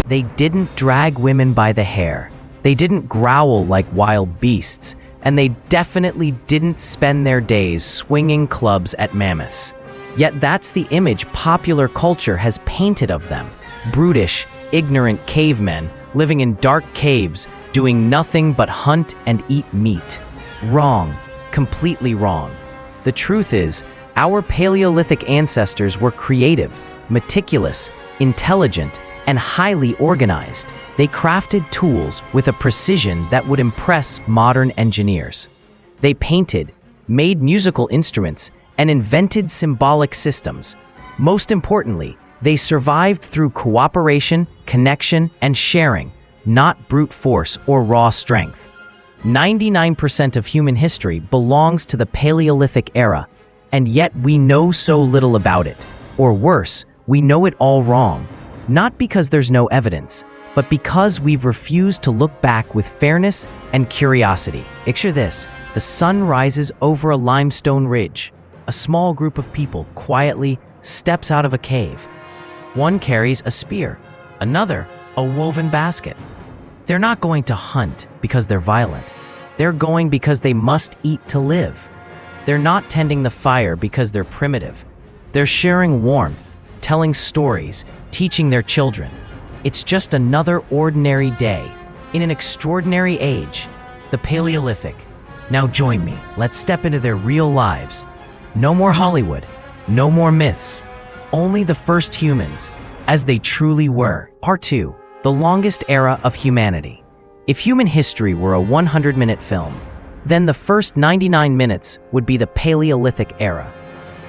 They didn't drag women by the hair. They didn't growl like wild beasts. And they definitely didn't spend their days swinging clubs at mammoths. Yet that's the image popular culture has painted of them. Brutish, ignorant cavemen living in dark caves, doing nothing but hunt and eat meat. Wrong. Completely wrong. The truth is, our Paleolithic ancestors were creative, meticulous, intelligent, and highly organized. They crafted tools with a precision that would impress modern engineers. They painted, made musical instruments, and invented symbolic systems. Most importantly, they survived through cooperation, connection, and sharing, not brute force or raw strength. 99% of human history belongs to the Paleolithic era, and yet we know so little about it. Or worse, we know it all wrong. Not because there's no evidence, but because we've refused to look back with fairness and curiosity. Picture this: the sun rises over a limestone ridge. A small group of people quietly steps out of a cave. One carries a spear, another a woven basket. They're not going to hunt because they're violent. They're going because they must eat to live. They're not tending the fire because they're primitive. They're sharing warmth, telling stories, teaching their children. It's just another ordinary day in an extraordinary age, the Paleolithic. Now join me. Let's step into their real lives. No more Hollywood, no more myths, only the first humans, as they truly were. Part 2, the longest era of humanity. If human history were a 100-minute film, then the first 99 minutes would be the Paleolithic era.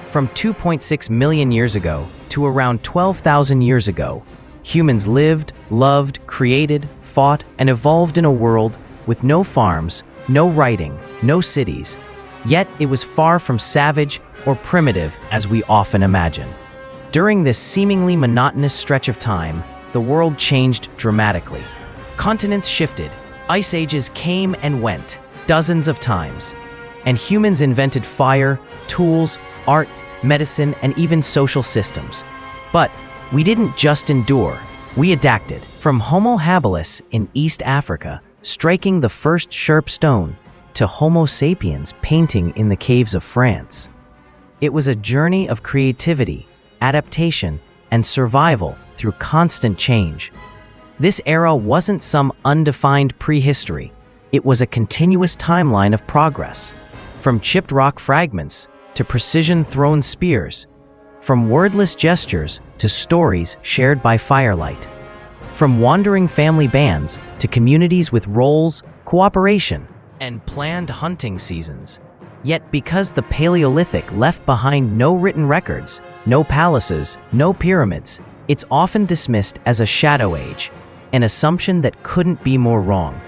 From 2.6 million years ago to around 12,000 years ago, humans lived, loved, created, fought, and evolved in a world with no farms, no writing, no cities. Yet it was far from savage or primitive as we often imagine. During this seemingly monotonous stretch of time, the world changed dramatically. Continents shifted, ice ages came and went dozens of times, and humans invented fire, tools, art, medicine, and even social systems. But we didn't just endure, we adapted. From Homo habilis in East Africa, striking the first sharp stone, to Homo sapiens painting in the caves of France. It was a journey of creativity, adaptation, and survival through constant change. This era wasn't some undefined prehistory. It was a continuous timeline of progress. From chipped rock fragments to precision-thrown spears, from wordless gestures to stories shared by firelight, from wandering family bands to communities with roles, cooperation, and planned hunting seasons. Yet because the Paleolithic left behind no written records, no palaces, no pyramids, it's often dismissed as a shadow age, an assumption that couldn't be more wrong.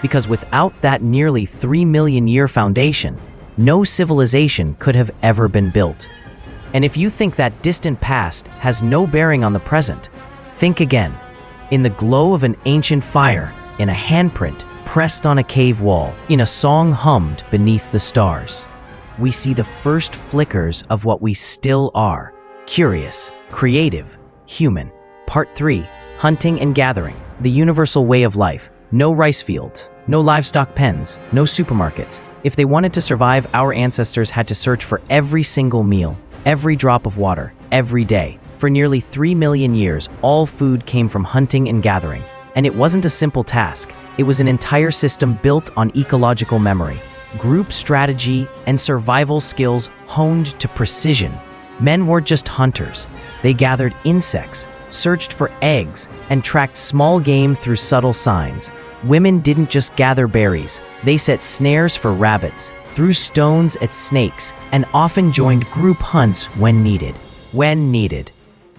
Because without that nearly 3 million year foundation, no civilization could have ever been built. And if you think that distant past has no bearing on the present, think again. In the glow of an ancient fire, in a handprint pressed on a cave wall, in a song hummed beneath the stars, we see the first flickers of what we still are: curious, creative, human. Part 3, hunting and gathering, the universal way of life. No rice fields, no livestock pens, no supermarkets. If they wanted to survive, our ancestors had to search for every single meal, every drop of water, every day. For nearly 3 million years, all food came from hunting and gathering. And it wasn't a simple task. It was an entire system built on ecological memory, group strategy, and survival skills honed to precision. Men weren't just hunters. They gathered insects, searched for eggs, and tracked small game through subtle signs. Women didn't just gather berries. They set snares for rabbits, threw stones at snakes, and often joined group hunts when needed.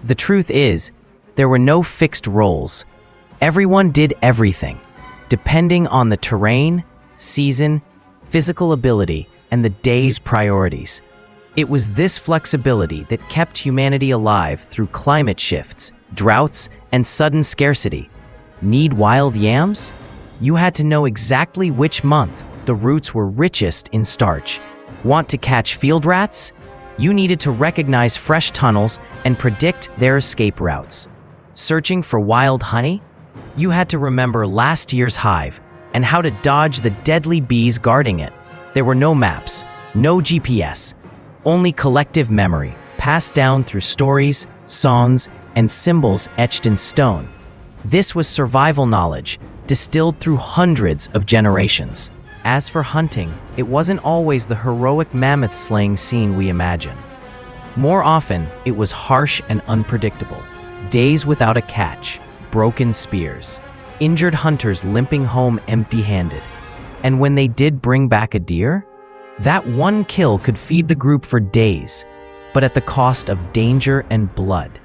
The truth is, there were no fixed roles. Everyone did everything, depending on the terrain, season, physical ability, and the day's priorities. It was this flexibility that kept humanity alive through climate shifts, droughts, and sudden scarcity. Need wild yams? You had to know exactly which month the roots were richest in starch. Want to catch field rats? You needed to recognize fresh tunnels and predict their escape routes. Searching for wild honey? You had to remember last year's hive and how to dodge the deadly bees guarding it. There were no maps, no GPS, only collective memory, passed down through stories, songs, and symbols etched in stone. This was survival knowledge, distilled through hundreds of generations. As for hunting, it wasn't always the heroic mammoth slaying scene we imagine. More often, it was harsh and unpredictable. Days without a catch, broken spears, injured hunters limping home empty-handed. And when they did bring back a deer, that one kill could feed the group for days, but at the cost of danger and blood.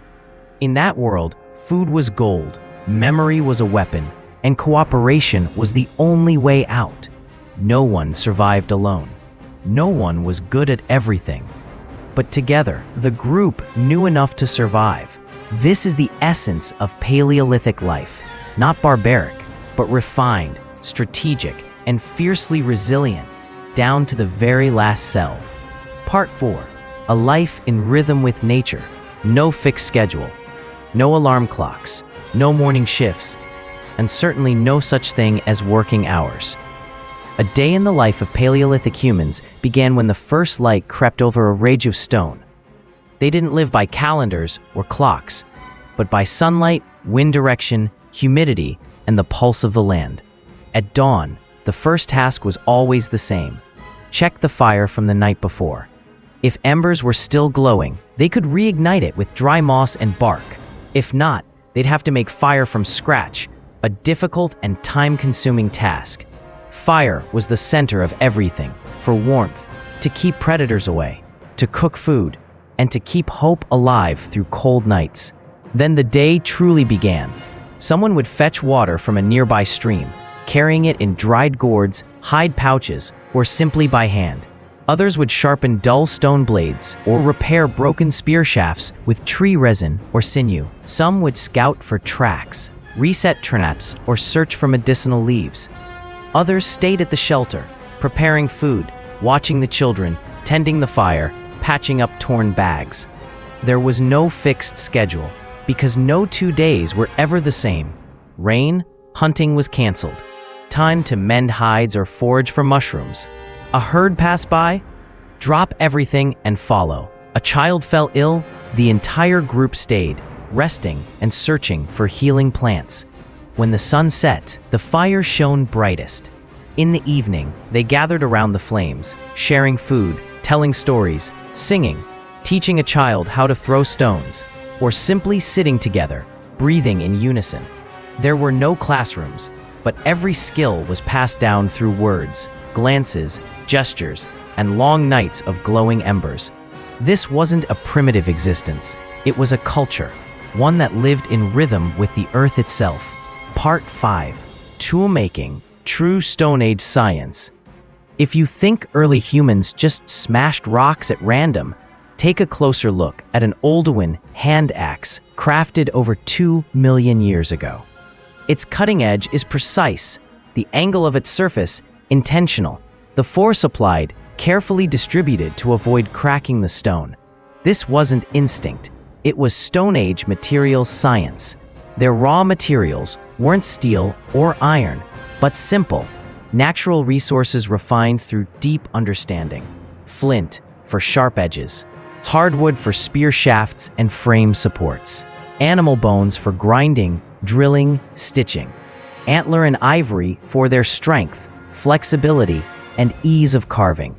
In that world, food was gold, memory was a weapon, and cooperation was the only way out. No one survived alone. No one was good at everything. But together, the group knew enough to survive. This is the essence of Paleolithic life. Not barbaric, but refined, strategic, and fiercely resilient, down to the very last cell. Part 4. A life in rhythm with nature. No fixed schedule. No alarm clocks. No morning shifts. And certainly no such thing as working hours. A day in the life of Paleolithic humans began when the first light crept over a ridge of stone. They didn't live by calendars or clocks, but by sunlight, wind direction, humidity, and the pulse of the land. At dawn, the first task was always the same. Check the fire from the night before. If embers were still glowing, they could reignite it with dry moss and bark. If not, they'd have to make fire from scratch, a difficult and time-consuming task. Fire was the center of everything, for warmth, to keep predators away, to cook food, and to keep hope alive through cold nights. Then the day truly began. Someone would fetch water from a nearby stream, carrying it in dried gourds, hide pouches, or simply by hand. Others would sharpen dull stone blades or repair broken spear shafts with tree resin or sinew. Some would scout for tracks, reset traps, or search for medicinal leaves. Others stayed at the shelter, preparing food, watching the children, tending the fire, patching up torn bags. There was no fixed schedule, because no 2 days were ever the same. Rain, hunting was canceled. Time to mend hides or forage for mushrooms. A herd passed by, drop everything and follow. A child fell ill, the entire group stayed, resting and searching for healing plants. When the sun set, the fire shone brightest. In the evening, they gathered around the flames, sharing food, telling stories, singing, teaching a child how to throw stones, or simply sitting together, breathing in unison. There were no classrooms, but every skill was passed down through words, glances, gestures, and long nights of glowing embers. This wasn't a primitive existence. It was a culture, one that lived in rhythm with the earth itself. Part 5. Toolmaking, True Stone Age Science. If you think early humans just smashed rocks at random, take a closer look at an Oldowan hand axe crafted over 2 million years ago. Its cutting edge is precise, the angle of its surface intentional, the force applied carefully distributed to avoid cracking the stone. This wasn't instinct, it was Stone Age materials science. Their raw materials weren't steel or iron, but simple, natural resources refined through deep understanding. Flint for sharp edges, hardwood for spear shafts and frame supports, animal bones for grinding, drilling, stitching, antler and ivory for their strength, flexibility, and ease of carving.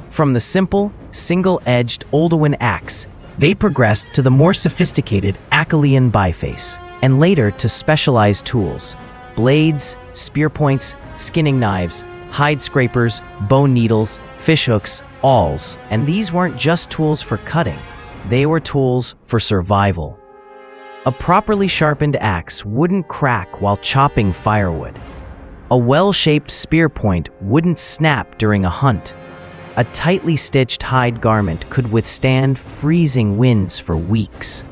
From the simple, single-edged Oldowan axe, they progressed to the more sophisticated Achillean biface, and later to specialized tools: blades, spear points, skinning knives, hide scrapers, bone needles, fishhooks, awls. And these weren't just tools for cutting, they were tools for survival. A properly sharpened axe wouldn't crack while chopping firewood. A well-shaped spear point wouldn't snap during a hunt. A tightly stitched hide garment could withstand freezing winds for weeks.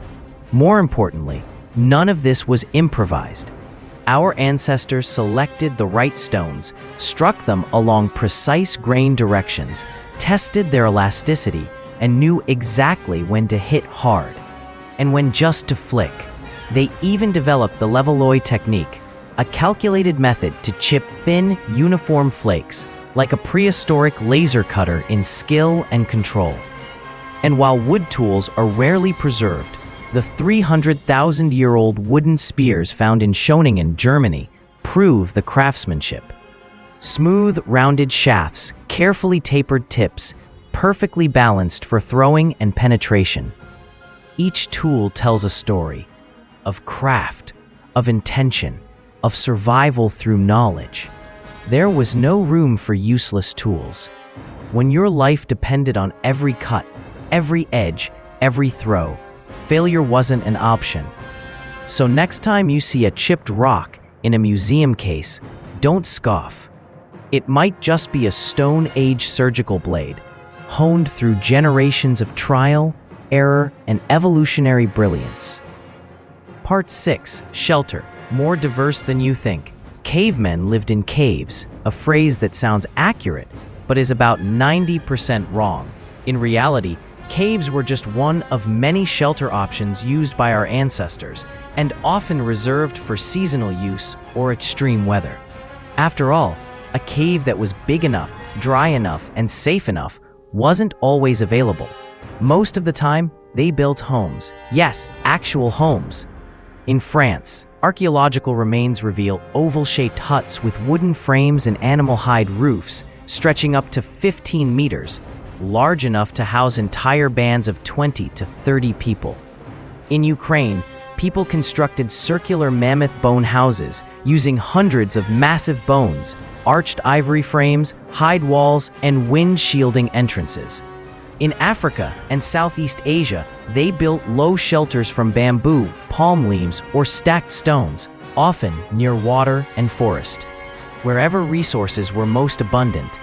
More importantly, none of this was improvised. Our ancestors selected the right stones, struck them along precise grain directions, tested their elasticity, and knew exactly when to hit hard and when just to flick. They even developed the levallois technique, a calculated method to chip thin, uniform flakes, like a prehistoric laser cutter in skill and control. And while wood tools are rarely preserved, the 300,000-year-old wooden spears found in Schöningen, Germany, prove the craftsmanship. Smooth, rounded shafts, carefully tapered tips, perfectly balanced for throwing and penetration. Each tool tells a story of craft, of intention, of survival through knowledge. There was no room for useless tools. When your life depended on every cut, every edge, every throw, failure wasn't an option. So next time you see a chipped rock in a museum case, don't scoff. It might just be a Stone Age surgical blade, honed through generations of trial, error, and evolutionary brilliance. Part 6. Shelter. More diverse than you think. Cavemen lived in caves, a phrase that sounds accurate, but is about 90% wrong. In reality, caves were just one of many shelter options used by our ancestors, and often reserved for seasonal use or extreme weather. After all, a cave that was big enough, dry enough, and safe enough wasn't always available. Most of the time, they built homes. Yes, actual homes. In France, archaeological remains reveal oval-shaped huts with wooden frames and animal hide roofs stretching up to 15 meters, large enough to house entire bands of 20 to 30 people. In Ukraine, people constructed circular mammoth bone houses using hundreds of massive bones, arched ivory frames, hide walls, and wind-shielding entrances. In Africa and Southeast Asia, they built low shelters from bamboo, palm leaves, or stacked stones, often near water and forest, wherever resources were most abundant.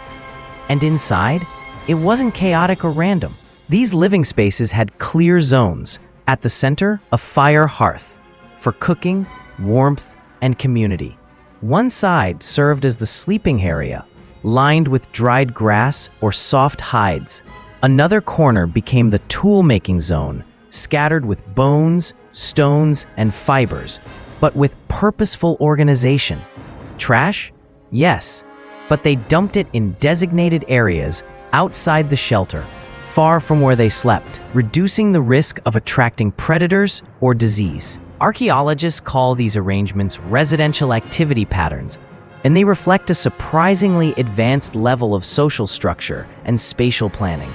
And inside, it wasn't chaotic or random. These living spaces had clear zones, at the center, a fire hearth, for cooking, warmth, and community. One side served as the sleeping area, lined with dried grass or soft hides. Another corner became the tool-making zone, scattered with bones, stones, and fibers, but with purposeful organization. Trash? Yes, but they dumped it in designated areas outside the shelter, far from where they slept, reducing the risk of attracting predators or disease. Archaeologists call these arrangements residential activity patterns, and they reflect a surprisingly advanced level of social structure and spatial planning.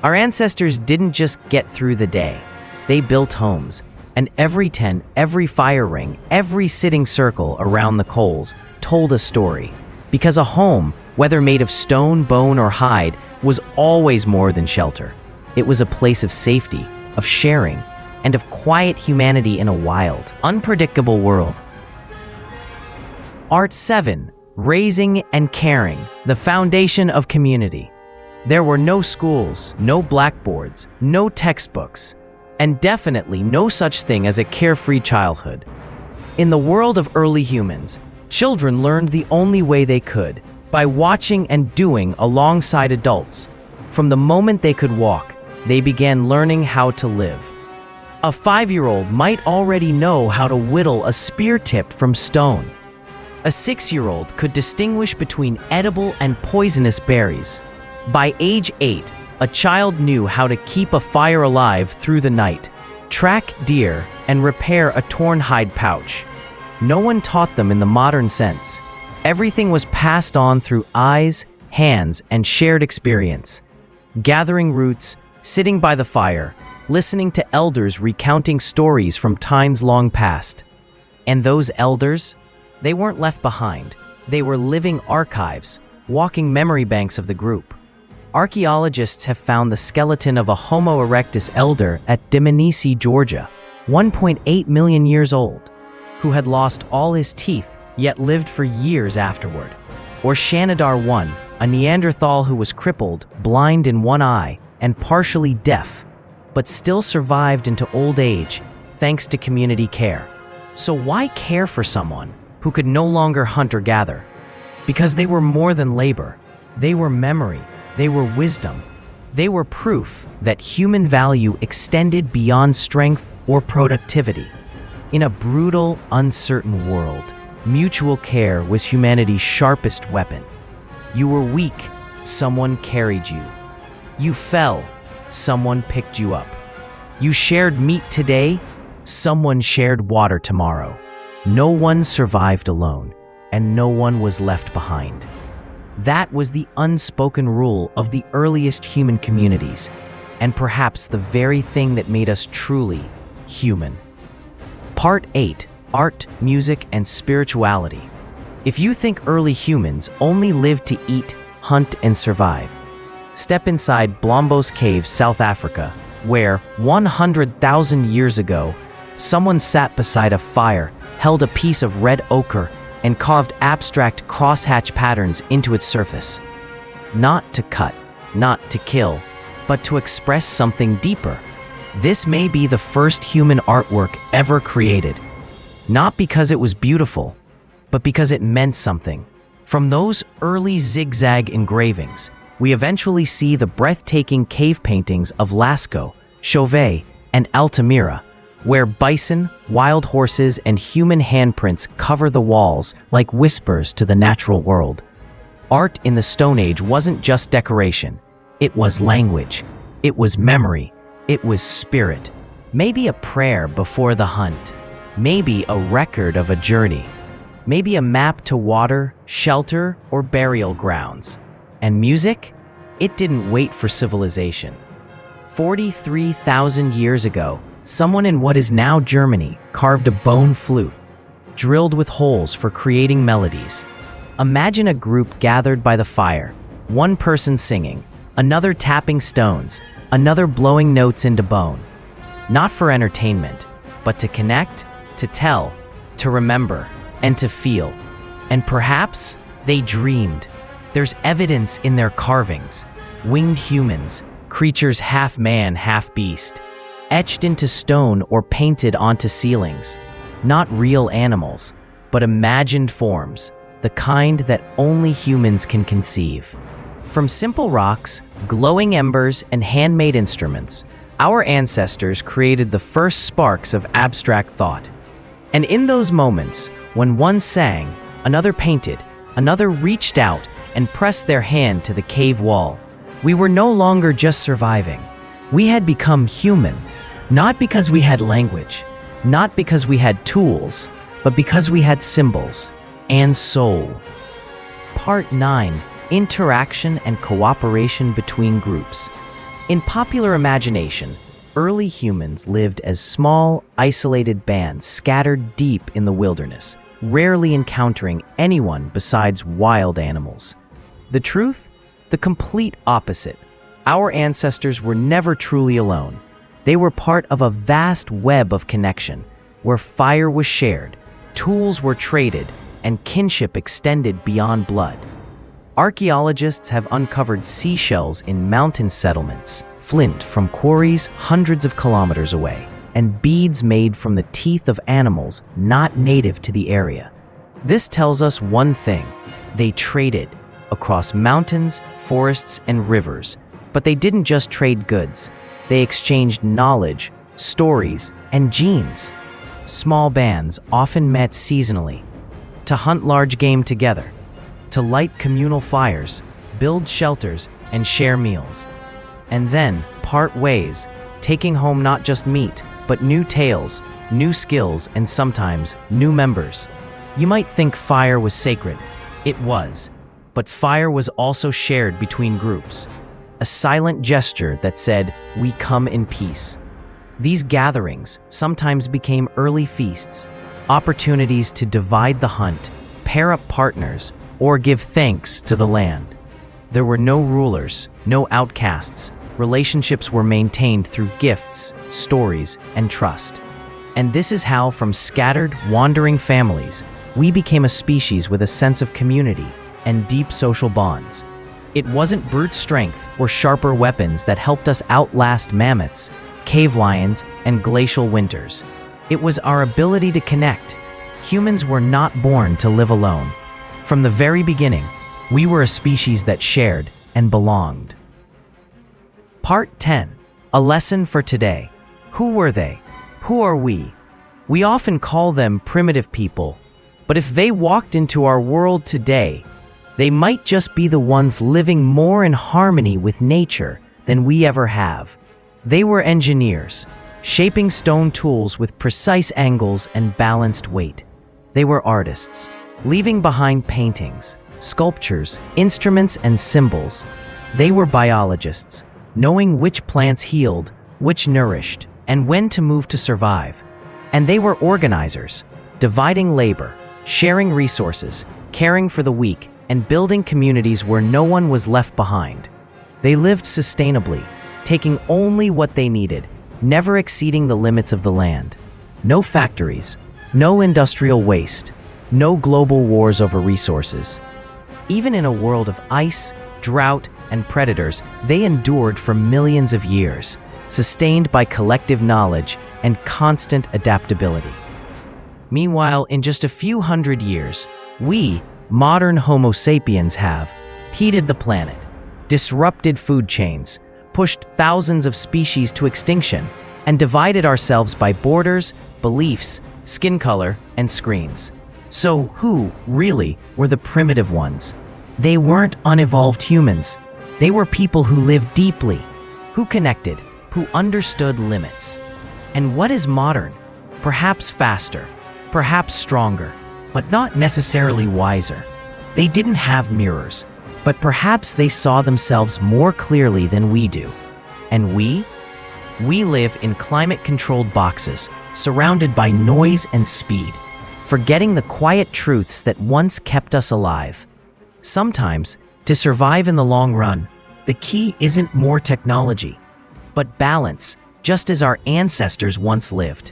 Our ancestors didn't just get through the day. They built homes, and every tent, every fire ring, every sitting circle around the coals told a story. Because a home, whether made of stone, bone, or hide, was always more than shelter. It was a place of safety, of sharing, and of quiet humanity in a wild, unpredictable world. Art 7. Raising and caring, the foundation of community. There were no schools, no blackboards, no textbooks, and definitely no such thing as a carefree childhood. In the world of early humans, children learned the only way they could, by watching and doing alongside adults. From the moment they could walk, they began learning how to live. A 5-year-old might already know how to whittle a spear tip from stone. A 6-year-old could distinguish between edible and poisonous berries. By age 8, a child knew how to keep a fire alive through the night, track deer, and repair a torn hide pouch. No one taught them in the modern sense. Everything was passed on through eyes, hands, and shared experience. Gathering roots, sitting by the fire, listening to elders recounting stories from times long past. And those elders, they weren't left behind. They were living archives, walking memory banks of the group. Archaeologists have found the skeleton of a Homo erectus elder at Dmanisi, Georgia, 1.8 million years old, who had lost all his teeth, yet lived for years afterward. Or Shanidar I, a Neanderthal who was crippled, blind in one eye, and partially deaf, but still survived into old age thanks to community care. So why care for someone who could no longer hunt or gather? Because they were more than labor. They were memory. They were wisdom. They were proof that human value extended beyond strength or productivity. In a brutal, uncertain world, Mutual care was humanity's sharpest weapon. You were weak, someone carried you. You fell, someone picked you up. You shared meat today, someone shared water tomorrow. No one survived alone, and no one was left behind. That was the unspoken rule of the earliest human communities, and perhaps the very thing that made us truly human. Part 8: Art, Music, and Spirituality. If you think early humans only lived to eat, hunt, and survive, step inside Blombos Cave, South Africa, where 100,000 years ago, someone sat beside a fire, held a piece of red ochre, and carved abstract crosshatch patterns into its surface. Not to cut, not to kill, but to express something deeper. This may be the first human artwork ever created. Not because it was beautiful, but because it meant something. From those early zigzag engravings, we eventually see the breathtaking cave paintings of Lascaux, Chauvet, and Altamira, where bison, wild horses, and human handprints cover the walls like whispers to the natural world. Art in the Stone Age wasn't just decoration. It was language. It was memory. It was spirit. Maybe a prayer before the hunt. Maybe a record of a journey. Maybe a map to water, shelter, or burial grounds. And music? It didn't wait for civilization. 43,000 years ago, someone in what is now Germany carved a bone flute, drilled with holes for creating melodies. Imagine a group gathered by the fire, one person singing, another tapping stones, another blowing notes into bone. Not for entertainment, but to connect, to tell, to remember, and to feel. And perhaps they dreamed. There's evidence in their carvings. Winged humans, creatures half man, half beast, etched into stone or painted onto ceilings. Not real animals, but imagined forms, the kind that only humans can conceive. From simple rocks, glowing embers, and handmade instruments, our ancestors created the first sparks of abstract thought. And in those moments, when one sang, another painted, another reached out and pressed their hand to the cave wall, we were no longer just surviving. We had become human, not because we had language, not because we had tools, but because we had symbols and soul. Part 9: Interaction and cooperation between groups. In popular imagination, early humans lived as small, isolated bands scattered deep in the wilderness, rarely encountering anyone besides wild animals. The truth? The complete opposite. Our ancestors were never truly alone. They were part of a vast web of connection, where fire was shared, tools were traded, and kinship extended beyond blood. Archaeologists have uncovered seashells in mountain settlements, flint from quarries hundreds of kilometers away, and beads made from the teeth of animals not native to the area. This tells us one thing: they traded across mountains, forests, and rivers. But they didn't just trade goods. They exchanged knowledge, stories, and genes. Small bands often met seasonally to hunt large game together, to light communal fires, build shelters, and share meals. And then part ways, taking home not just meat, but new tales, new skills, and sometimes new members. You might think fire was sacred. It was. But fire was also shared between groups. A silent gesture that said, "We come in peace." These gatherings sometimes became early feasts, opportunities to divide the hunt, pair up partners, or give thanks to the land. There were no rulers, no outcasts. Relationships were maintained through gifts, stories, and trust. And this is how, from scattered, wandering families, we became a species with a sense of community and deep social bonds. It wasn't brute strength or sharper weapons that helped us outlast mammoths, cave lions, and glacial winters. It was our ability to connect. Humans were not born to live alone. From the very beginning, we were a species that shared and belonged. Part 10: A lesson for today. Who were they? Who are we? We often call them primitive people, But if they walked into our world today, they might just be the ones living more in harmony with nature than we ever have. They were engineers, shaping stone tools with precise angles and balanced weight. They were artists, leaving behind paintings, sculptures, instruments, and symbols. They were biologists, knowing which plants healed, which nourished, and when to move to survive. And they were organizers, dividing labor, sharing resources, caring for the weak, and building communities where no one was left behind. They lived sustainably, taking only what they needed, never exceeding the limits of the land. No factories, no industrial waste, no global wars over resources. Even in a world of ice, drought, and predators, they endured for millions of years, sustained by collective knowledge and constant adaptability. Meanwhile, in just a few hundred years, we, modern Homo sapiens, have heated the planet, disrupted food chains, pushed thousands of species to extinction, and divided ourselves by borders, beliefs, skin color, and screens. So who, really, were the primitive ones? They weren't unevolved humans. They were people who lived deeply, who connected, who understood limits. And what is modern? Perhaps faster, perhaps stronger, but not necessarily wiser. They didn't have mirrors, but perhaps they saw themselves more clearly than we do. And we live in climate-controlled boxes, surrounded by noise and speed, forgetting the quiet truths that once kept us alive. Sometimes, to survive in the long run, the key isn't more technology, but balance, just as our ancestors once lived.